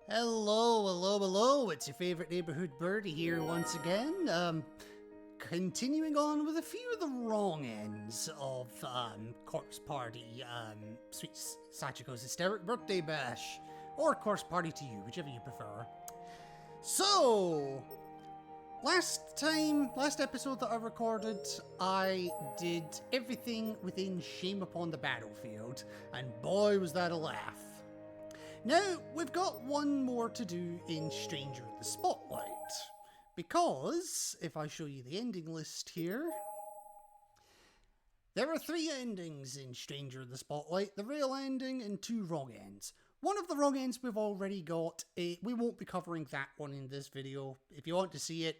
Hello, it's your favorite neighborhood birdie here once again. Continuing on with a few of the wrong ends of Corpse Party, Sweet Sachiko's Hysteric Birthday Bash, or Corpse Party to you, whichever you prefer. So, last episode that I recorded, I did everything within Shame Upon the Battlefield, and boy was that a laugh. Now, we've got one more to do in Stranger in the Spotlight, because, if I show you the ending list here, there are 3 endings in Stranger in the Spotlight, the real ending and 2 wrong ends. One of the wrong ends we've already got, we won't be covering that one in this video. If you want to see it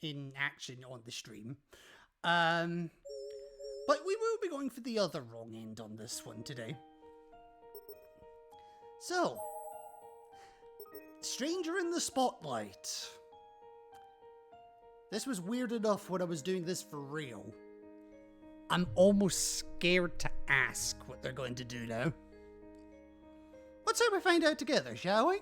in action on the stream. But we will be going for the other wrong end on this one today. So, Stranger in the Spotlight. This was weird enough when I was doing this for real. I'm almost scared to ask what they're going to do now. Let's hope we find out together, shall we?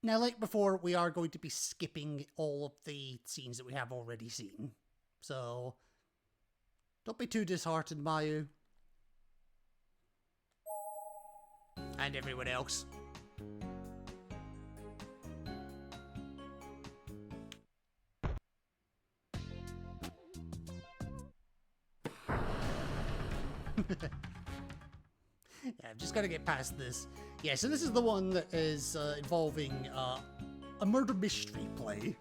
Now, like before, we are going to be skipping all of the scenes that we have already seen. So, don't be too disheartened, Mayu. And everyone else. Yeah, I've just got to get past this. Yeah, so this is the one that is involving a murder mystery play.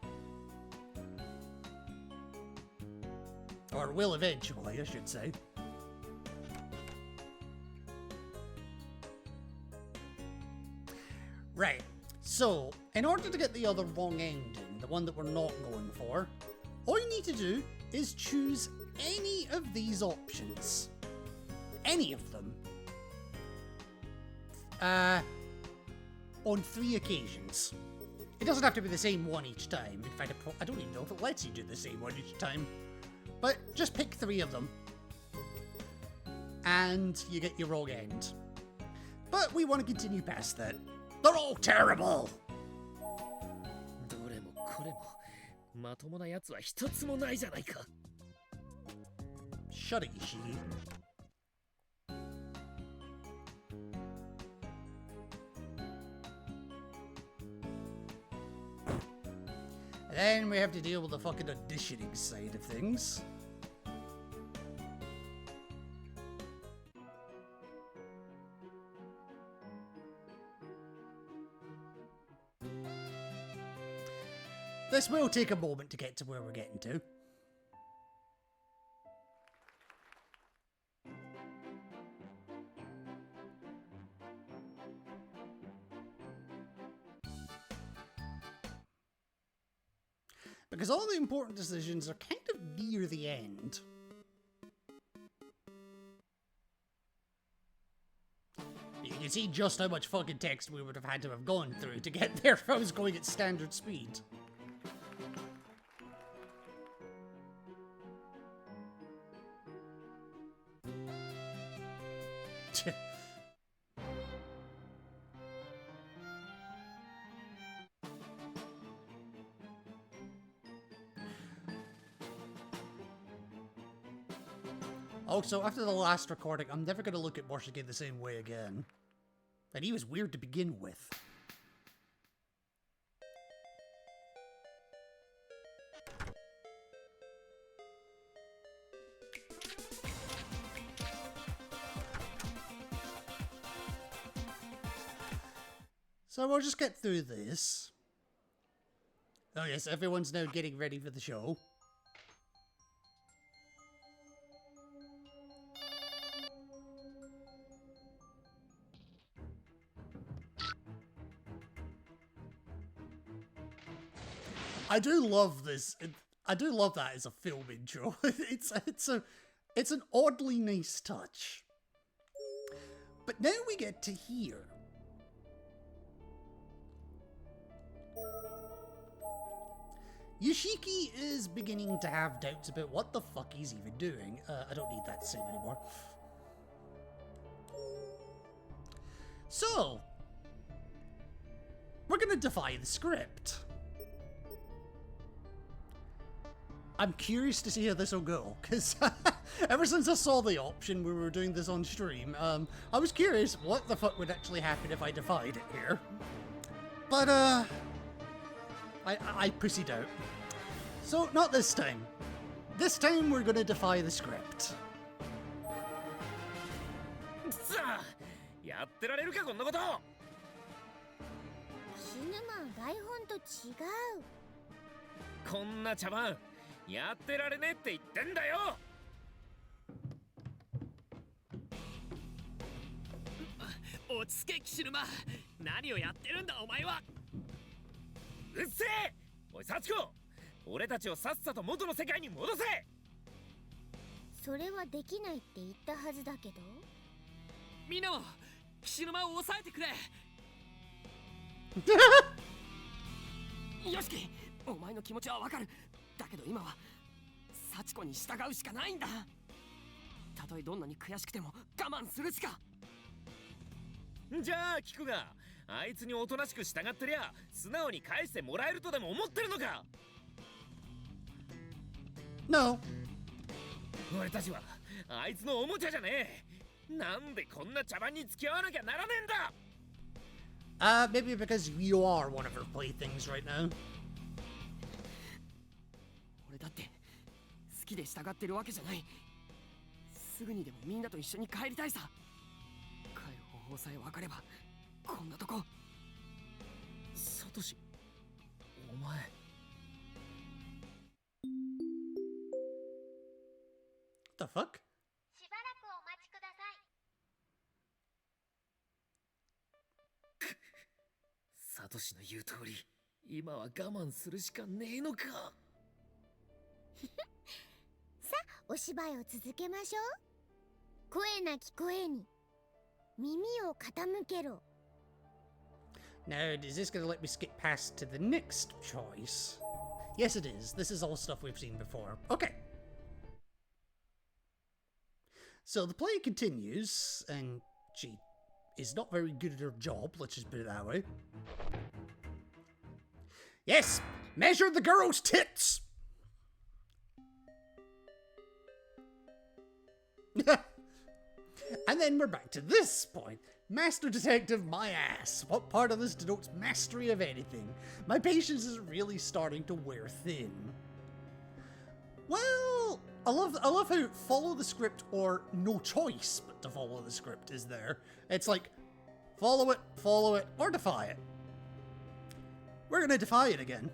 Or will eventually, I should say. Right, so, in order to get the other wrong ending, the one that we're not going for, all you need to do is choose any of these options. Any of them. On 3 occasions. It doesn't have to be the same one each time. In fact, I don't even know if it lets you do the same one each time. But just pick 3 of them. And you get your wrong end. But we want to continue past that. They're all terrible! Shut it, Ishii. Then we have to deal with the fucking auditioning side of things. This will take a moment to get to where we're getting to. Because all the important decisions are kind of near the end. You can see just how much fucking text we would have had to have gone through to get there if I was going at standard speed. Also, after the last recording, I'm never going to look at Morshige the same way again. And he was weird to begin with. So we'll just get through this. Oh yes, everyone's now getting ready for the show. I do love this. I do love that as a film intro. It's an oddly nice touch. But now we get to here. Yoshiki is beginning to have doubts about what the fuck he's even doing. I don't need that suit anymore. So, we're gonna defy the script. I'm curious to see how this will go, because ever since I saw the option when we were doing this on stream, I was curious what the fuck would actually happen if I defied it here. But, I pussied out. So, not this time. This time we're gonna defy the script. やってられるかこんなこと。死ぬまん台本と違う。こんな茶番やってられねえって言ってんだよ。落ち着け岸沼、何をやってるんだお前は。うっせえ。おい幸子、俺たちをさっさと元の世界に戻せ。それはできないって言ったはずだけど。みんなも岸沼を抑えてくれ。よしき、お前の気持ちはわかる。だけど今は幸子に従うしかないんだ。たとえどんなに悔しくても我慢するしか。じゃあ聞くが、あいつにおとなしく従ってりゃ素直に返してもらえるとでも思ってるのか。 No. 俺たちはあいつのおもちゃじゃねえ。なんでこんな茶番に付き合わなきゃならねえんだ。Maybe because you are one of her playthings right now. 俺だって好きで従ってるわけじゃない。すぐにでもみんなと一緒に帰りたいさ。帰る方法さえ分かれば。こんなとこ。サトシ、お前。What the fuck? しばらくお待ちください。サトシの言う通り、今は我慢するしかねえのか。さあ、お芝居を続けましょう。声なき声に耳を傾けろ。Now, is this gonna let me skip past to the next choice? Yes, it is. This is all stuff we've seen before. Okay. So the play continues, and she is not very good at her job, let's just put it that way. Yes! Measure the girl's tits! And then we're back to this point. Master Detective, my ass. What part of this denotes mastery of anything? My patience is really starting to wear thin. Well, I love how follow the script or no choice but to follow the script is there. It's like, follow it, or defy it. We're gonna defy it again.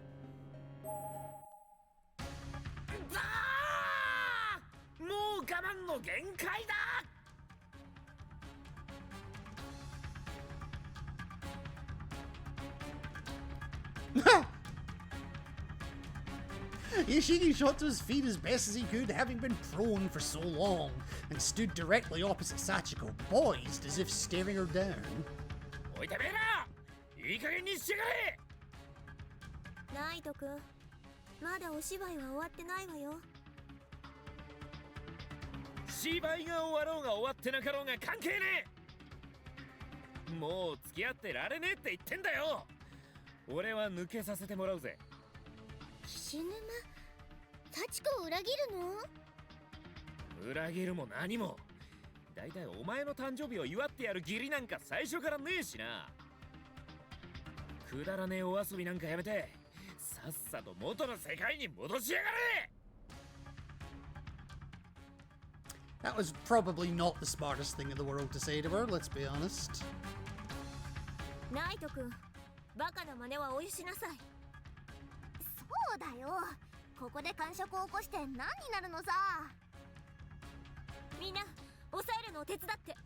もう我慢の限界だ。Yoshiki shot to his feet as best as he could, having been prone for so long, and stood directly opposite Sachiko, poised as if staring her down. おいてめえら、いい加減にしてくれ。ナイト君、まだお芝居は終わってないわよ。芝居が終わろうが終わってなかろうが関係ねえ。もう付き合ってられねえって言ってんだよ。俺は抜けさせてもらうぜ。岸沼、幸子を裏切るの？裏切るも何も。だいたいお前の誕生日を祝ってやる義理なんか最初からねえしな。くだらねえお遊びなんかやめて、さっさと元の世界に戻しやがれ。 That was probably not the smartest thing in the world to say to her, let's be honest. ナイト君、バカな真似はお許しなさい。そうだよ。ここで感触を起こして何になるのさ。みんな、抑えるのを手伝って。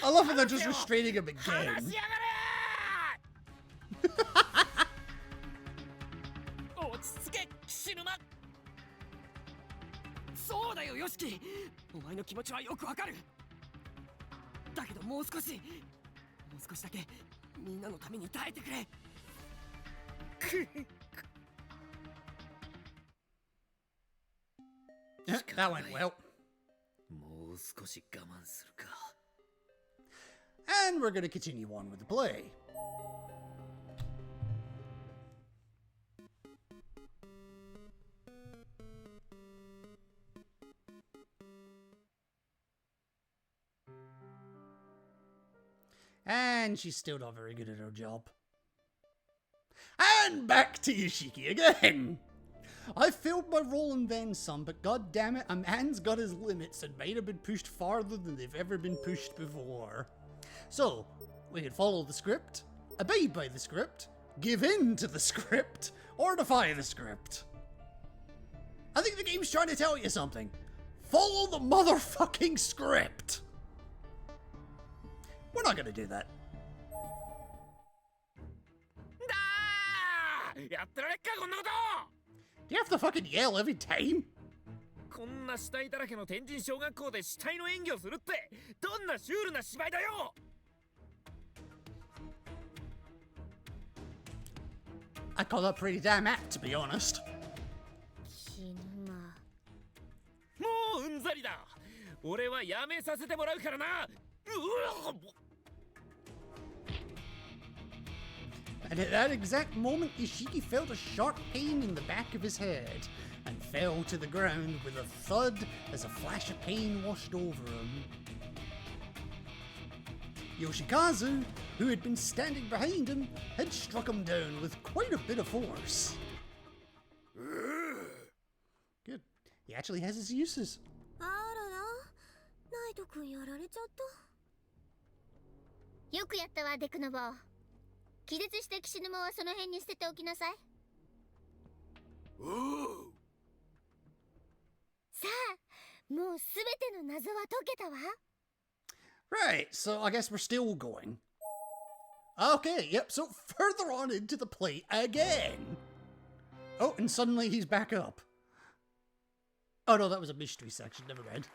I love how they're just restraining him again. 話しやがれ。落ち着け岸沼。そうだよヨシキ、お前の気持ちはよくわかる。だけどもう少しう少しだけみんなのために耐えてくれ。That went well. もう少し我慢するか。 And we're going to continue on with the play. And she's still not very good at her job. And back to Yoshiki again. I failed my role and then some, but god damn it, a man's got his limits and might have been pushed farther than they've ever been pushed before. So, we can follow the script, abide by the script, give in to the script, or defy the script. I think the game's trying to tell you something. Follow the motherfucking script. We're not gonna do that. やってられっかこんなこと。 Do you have to fucking yell every time? こんな死体だらけの天神小学校で死体の演技をするってどんなシュールな芝居だよ。 I call that pretty damn apt, to be honest. 死ぬま。もううんざりだ。俺はやめさせてもらうからな。And at that exact moment, Ishiki felt a sharp pain in the back of his head and fell to the ground with a thud as a flash of pain washed over him. Yoshikazu, who had been standing behind him, had struck him down with quite a bit of force. Good. He actually has his uses. あらら、ナイト君やられちゃった。よくやったわ、デクノボー。気絶した岸沼はその辺に捨てておきなさい。さあ、もうすべての謎は解けたわ。Right, so I guess we're still going. Okay, yep, so further on into the play again. Oh, and suddenly he's back up. Oh no, that was a mystery section, never mind.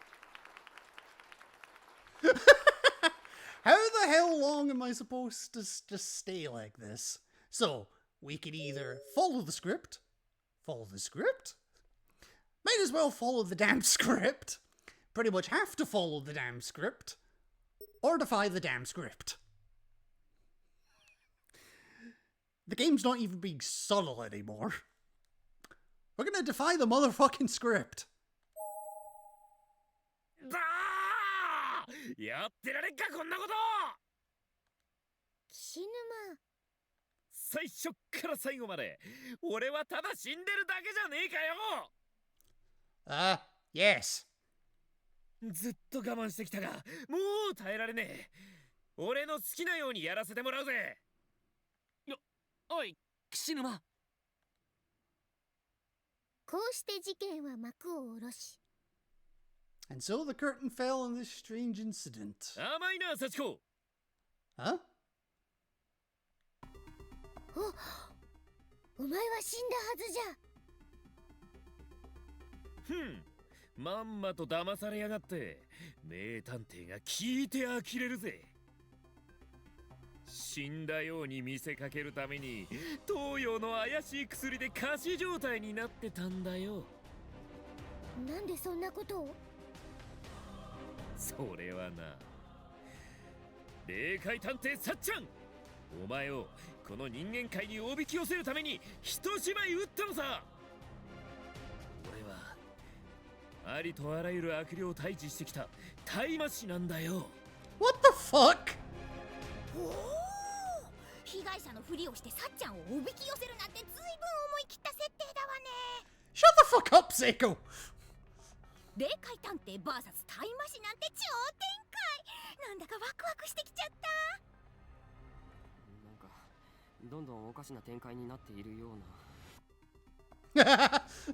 How the hell long am I supposed to just stay like this? So, we can either follow the script, might as well follow the damn script, pretty much have to follow the damn script, or defy the damn script. The game's not even being subtle anymore. We're gonna defy the motherfucking script. やってられっかこんなこと。岸沼。最初から最後まで俺はただ死んでるだけじゃねえかよ。Yes. ずっと我慢してきたがもう耐えられねえ。俺の好きなようにやらせてもらうぜ。おい、岸沼。こうして事件は幕を下ろし。And so the curtain fell on this strange incident. 甘いな、幸子。Huh? お前は死んだはずじゃ。まんまと騙されやがって名探偵が聞いて呆れるぜ。死んだように見せかけるために東洋の怪しい薬で仮死状態になってたんだよ。なんでそんなことを？それはな、霊界探偵さっちゃん、お前をこの人間界におびき寄せるために一芝居打ったのさ。俺はありとあらゆる悪霊を退治してきた大魔師なんだよ。 What the fuck? おお、被害者のふりをしてさっちゃんをおびき寄せるなんてずいぶん思い切った設定だわね。 Shut the fuck up, Seiko! 霊界探偵 VS 大魔師なんて超展開。なんだかワクワクしてきちゃった。なんかどんどんおかしな展開になっているような。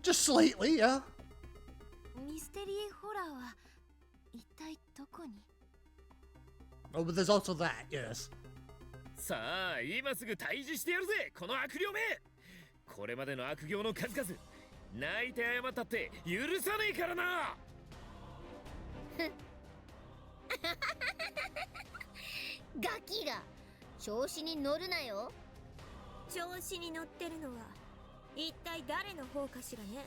Just slightly, yeah. ミステリーホラーは一体どこに？ Oh, but there's also that, yes. さあ今すぐ退治してやるぜ、この悪霊め。これまでの悪行の数々泣いて謝ったって許さねえからな。ガキが調子に乗るなよ。調子に乗ってるのは一体誰の方かしらね。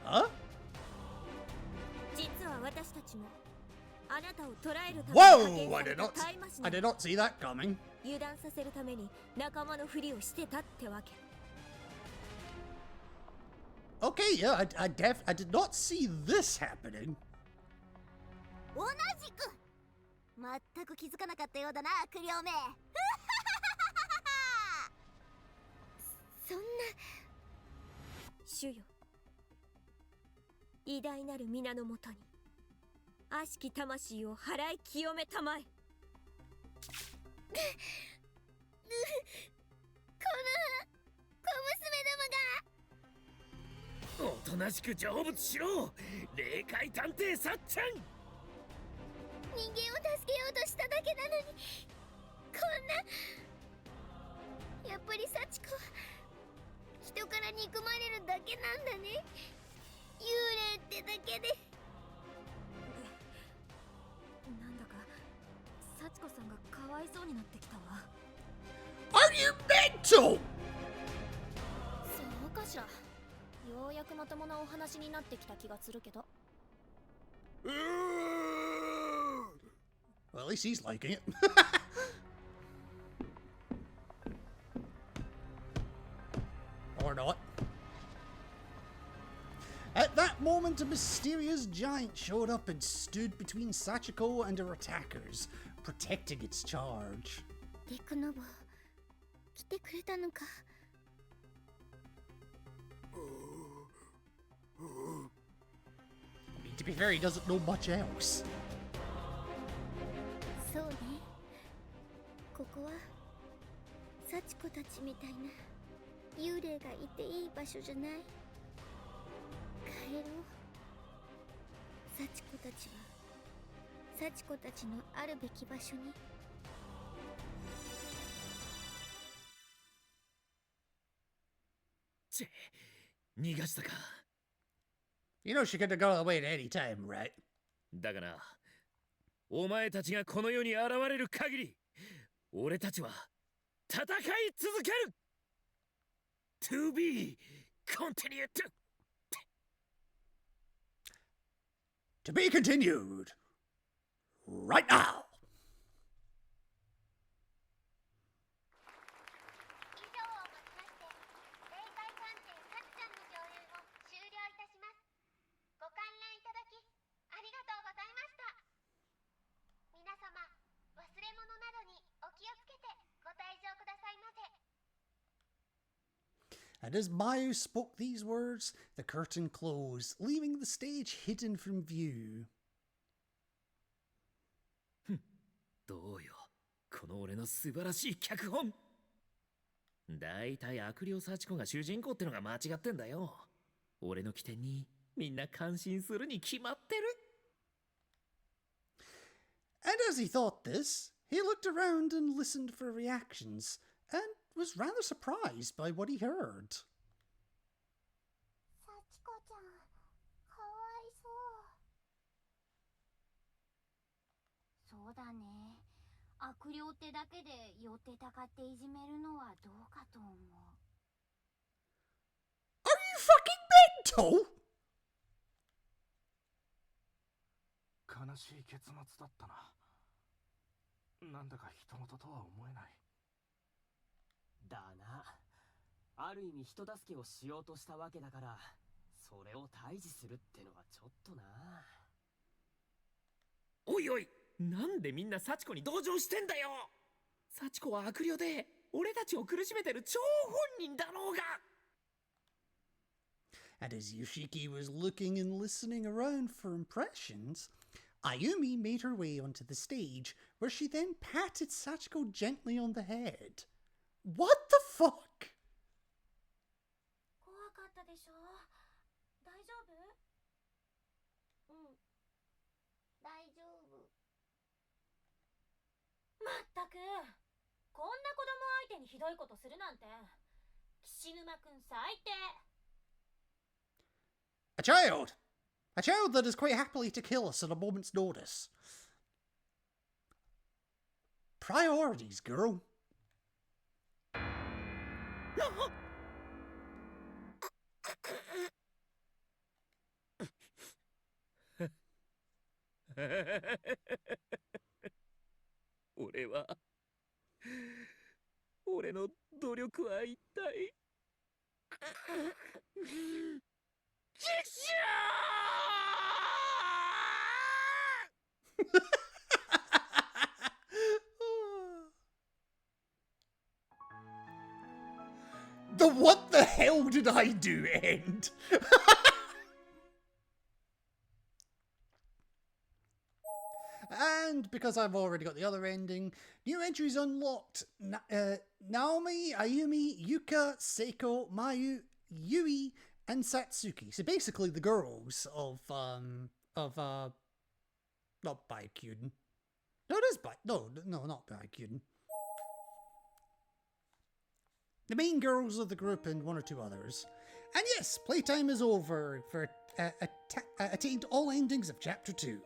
何？ Huh? 実は私たちもあなたを捕らえるために Whoa! 派遣されたタイマシン I did not see that coming. 油断させるために仲間のふりをしてたってわけ。 Okay, yeah, I did not see this happening. 同じく全く気づかなかったようだな、クリオメ。そんな主よ、偉大なる皆のもとに悪しき魂を払い清めたまえ。おとなしく成仏しろ、霊界探偵さっちゃん。人間を助けようとしただけなのに、こんな。やっぱり幸子は人から憎まれるだけなんだね。幽霊ってだけで。なんだか幸子さんがかわいそうになってきたわ。 Are you mental? そうかしら。ようやくまともなお話になってきた気がするけど。Well, at least he's liking it. Or not. At that moment, a mysterious giant showed up and stood between Sachiko and her attackers, protecting its charge. デクノボ、来てくれたのか。I mean, to be fair, he doesn't know much else. そうね。ここは幸子たちみたいな幽霊がいていい場所じゃない。帰ろう。幸子たちは幸子たちのあるべき場所に。チェ、逃がしたか。You know she could have gone away at any time, right? だがな、お前たちがこの世に現れる限り、俺たちは戦い続ける。To be continued. To be continued. Right now. 以上をもちまして霊界探偵さっちゃんの上演を終了いたします。ご観覧いただきありがとうございました。皆様、忘れ物などにお気をつけてご退場くださいませ。 And as Mayu spoke these words, the curtain closed, leaving the stage hidden from view. どうよ、この俺の素晴らしい脚本。だいたい悪霊幸子が主人公ってのが間違ってんだよ。俺の起点にみんな感心するに決まってる。And as he thought this, he looked around and listened for reactions, and was rather surprised by what he heard. 幸子ちゃん、かわいそう。そうだね。悪霊ってだけで寄ってたかっていじめるのはどうかと思う。 Are you fucking mental? 悲しい結末だったな。なんだか人事とは思えない。だな。ある意味人助けをしようとしたわけだから、それを退治するってのはちょっとな。おいおい、なんでみんな幸子に同情してんだよ。幸子は悪霊で俺たちを苦しめてる張本人だろうが。And as Yoshiki was looking and listening around for impressions, Ayumi made her way onto the stage, where she then patted Sachiko gently on the head. What the fuck? 怖かったでしょ。大丈夫？うん、大丈夫。まったく、こんな子供相手にひどいことするなんて、岸沼くん最低。 A child! A child that is quite happily to kill us at a moment's notice. Priorities, girl.俺の努力は一体チクシThe what the hell did I do end? And because I've already got the other ending, new entries unlocked. Naomi, Ayumi, Yuka, Seiko, Mayu, Yui, and Satsuki. So basically the girls of not Byakuden. No, it is no, not Byakuden. The main girls of the group and one or two others. And yes, playtime is over for attained all endings of Chapter 2.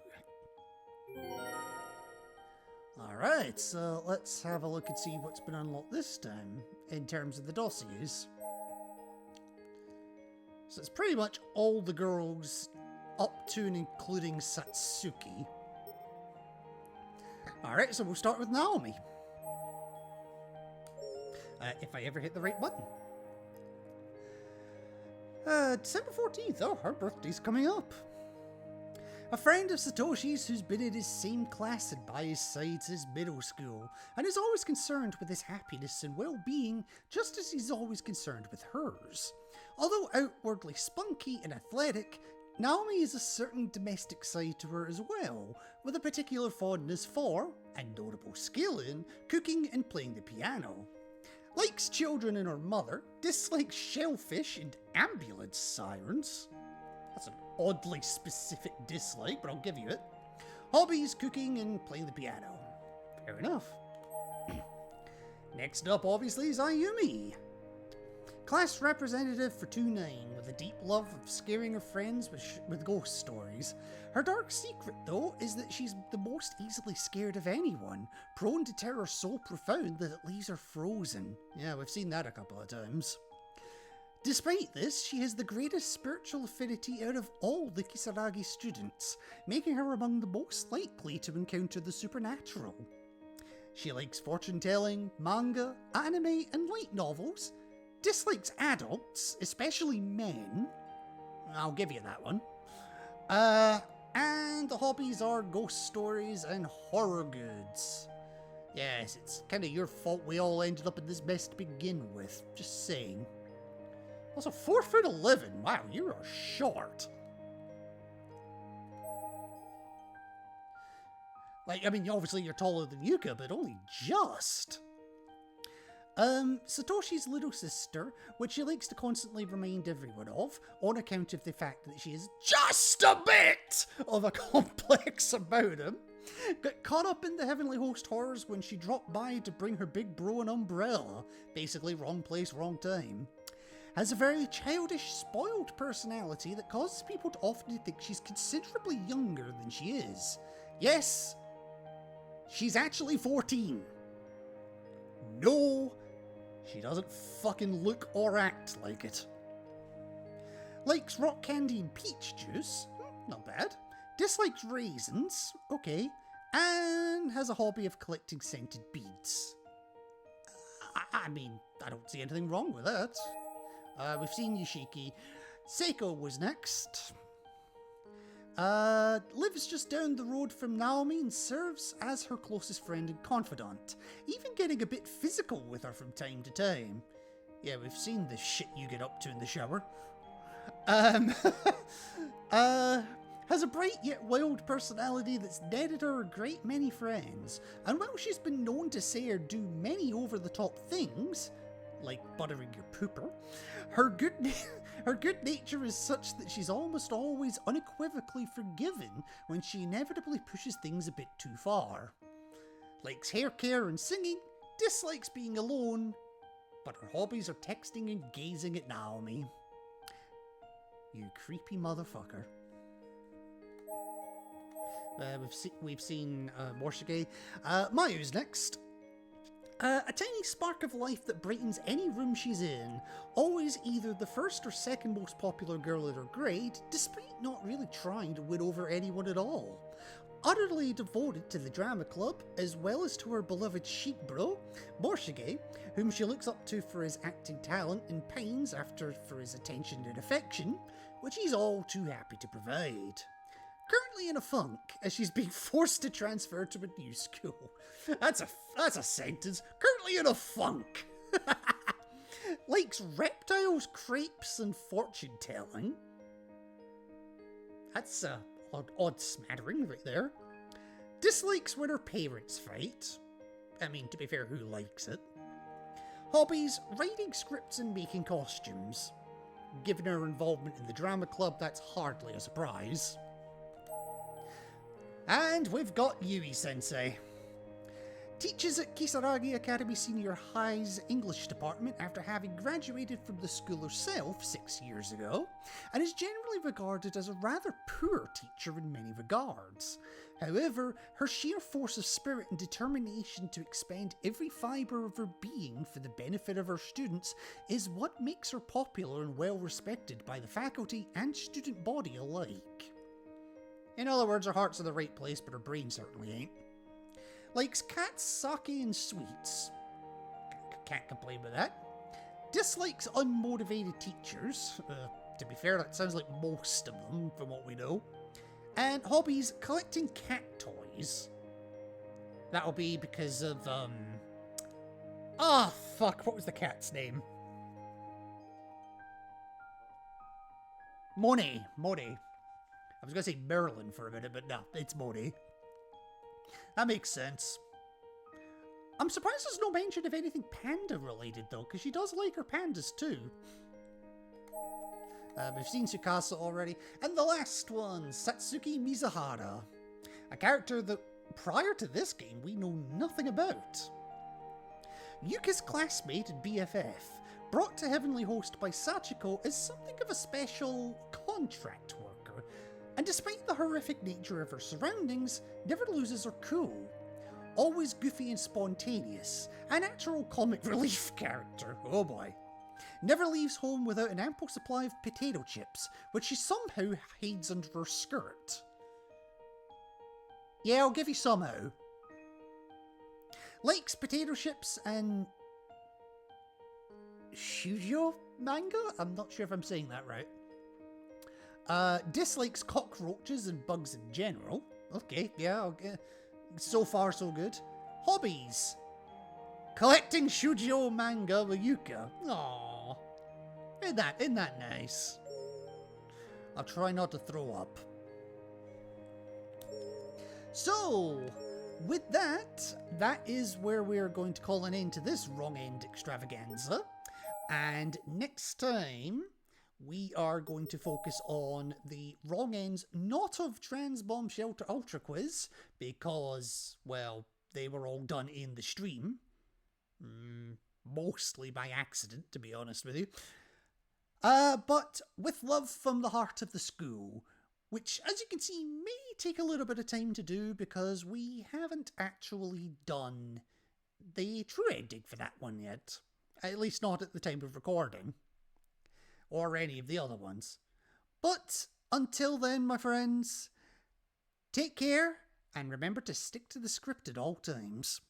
Alright, so let's have a look and see what's been unlocked this time in terms of the dossiers. So it's pretty much all the girls up to and including Satsuki. Alright, so we'll start with Naomi. If I ever hit the right button. December 14th. Oh, her birthday's coming up. A friend of Satoshi's who's been in his same class and by his side since middle school, and is always concerned with his happiness and well-being, just as he's always concerned with hers. Although outwardly spunky and athletic, Naomi has a certain domestic side to her as well, with a particular fondness for, and notable skill in, cooking and playing the piano. Likes children and her mother, dislikes shellfish and ambulance sirens. That's an oddly specific dislike, but I'll give you it. Hobbies, cooking, and playing the piano. Fair enough. Next up, obviously, is Ayumi. Class representative for 2-9, with a deep love of scaring her friends with ghost stories. Her dark secret, though, is that she's the most easily scared of anyone, prone to terror so profound that it leaves her frozen. Yeah, we've seen that a couple of times. Despite this, she has the greatest spiritual affinity out of all the Kisaragi students, making her among the most likely to encounter the supernatural. She likes fortune-telling, manga, anime, and light novels, dislikes adults, especially men. I'll give you that one. And the hobbies are ghost stories and horror goods. Yes, it's kind of your fault we all ended up in this mess to begin with, just saying. Also, 4'11". Wow, you are short. Like, I mean, obviously you're taller than Yuka, but only just. Satoshi's little sister, which she likes to constantly remind everyone of, on account of the fact that she is just a bit of a complex about him, got caught up in the Heavenly Host horrors when she dropped by to bring her big bro an umbrella. Basically, wrong place, wrong time. Has a very childish, spoiled personality that causes people to often think she's considerably younger than she is. Yes, she's actually 14. No, she doesn't fucking look or act like it. Likes rock candy and peach juice. Not bad. Dislikes raisins. Okay. And has a hobby of collecting scented beads. I mean, I don't see anything wrong with that. We've seen Yoshiki. Seiko was next. Lives just down the road from Naomi and serves as her closest friend and confidant, even getting a bit physical with her from time to time. Yeah, we've seen the shit you get up to in the shower. Has a bright yet wild personality that's netted her a great many friends, and while she's been known to say or do many over-the-top things, like buttering your pooper, her good nature is such that she's almost always unequivocally forgiven when she inevitably pushes things a bit too far. Likes hair care and singing, dislikes being alone, but her hobbies are texting and gazing at Naomi. You creepy motherfucker. We've seen Morshige. Mayu's next. A tiny spark of life that brightens any room she's in, always either the first or second most popular girl in her grade, despite not really trying to win over anyone at all. Utterly devoted to the drama club, as well as to her beloved chic bro, Morshige, whom she looks up to for his acting talent and pines after for his attention and affection, which he's all too happy to provide. Currently in a funk, as she's being forced to transfer to a new school. That's a sentence. Currently in a funk. Likes reptiles, crepes, and fortune telling. That's a odd smattering right there. Dislikes when her parents fight. I mean, to be fair, who likes it? Hobbies, writing scripts and making costumes. Given her involvement in the drama club, that's hardly a surprise. And we've got Yui-sensei. Teaches at Kisaragi Academy Senior High's English department after having graduated from the school herself 6 years ago, and is generally regarded as a rather poor teacher in many regards. However, her sheer force of spirit and determination to expend every fibre of her being for the benefit of her students is what makes her popular and well respected by the faculty and student body alike. In other words, her heart's in the right place, but her brain certainly ain't. Likes cats, sake, and sweets. Can't complain with that. Dislikes unmotivated teachers. To be fair, that sounds like most of them, from what we know. And hobbies, collecting cat toys. That'll be because of, fuck, what was the cat's name? Moni. I was going to say Merlin for a minute, but no, it's Moni. That makes sense. I'm surprised there's no mention of anything panda related though, because she does like her pandas too. We've seen Tsukasa already. And the last one, Satsuki Mizuhara. A character that, prior to this game, we know nothing about. Yuka's classmate and BFF, brought to Heavenly Host by Sachiko as something of a special contract worker, and despite the horrific nature of her surroundings, never loses her cool. Always goofy and spontaneous, a natural comic relief character, oh boy. Never leaves home without an ample supply of potato chips, which she somehow hides under her skirt. Yeah, I'll give you somehow. Likes potato chips and shoujo manga? I'm not sure if I'm saying that right. Dislikes cockroaches and bugs in general. Okay, yeah, okay. So far so good. Hobbies. Collecting shoujo manga with Yuka. Aww. Isn't that nice? I'll try not to throw up. So, with that is where we're going to call an end to this wrong end extravaganza. And next time, we are going to focus on the wrong ends, not of Trans Bomb Shelter Ultra Quiz, because, well, they were all done in the stream. Mostly by accident, to be honest with you. But with love from the heart of the school, which, as you can see, may take a little bit of time to do because we haven't actually done the true ending for that one yet. At least not at the time of recording. Or any of the other ones. But until then, my friends, take care and remember to stick to the script at all times.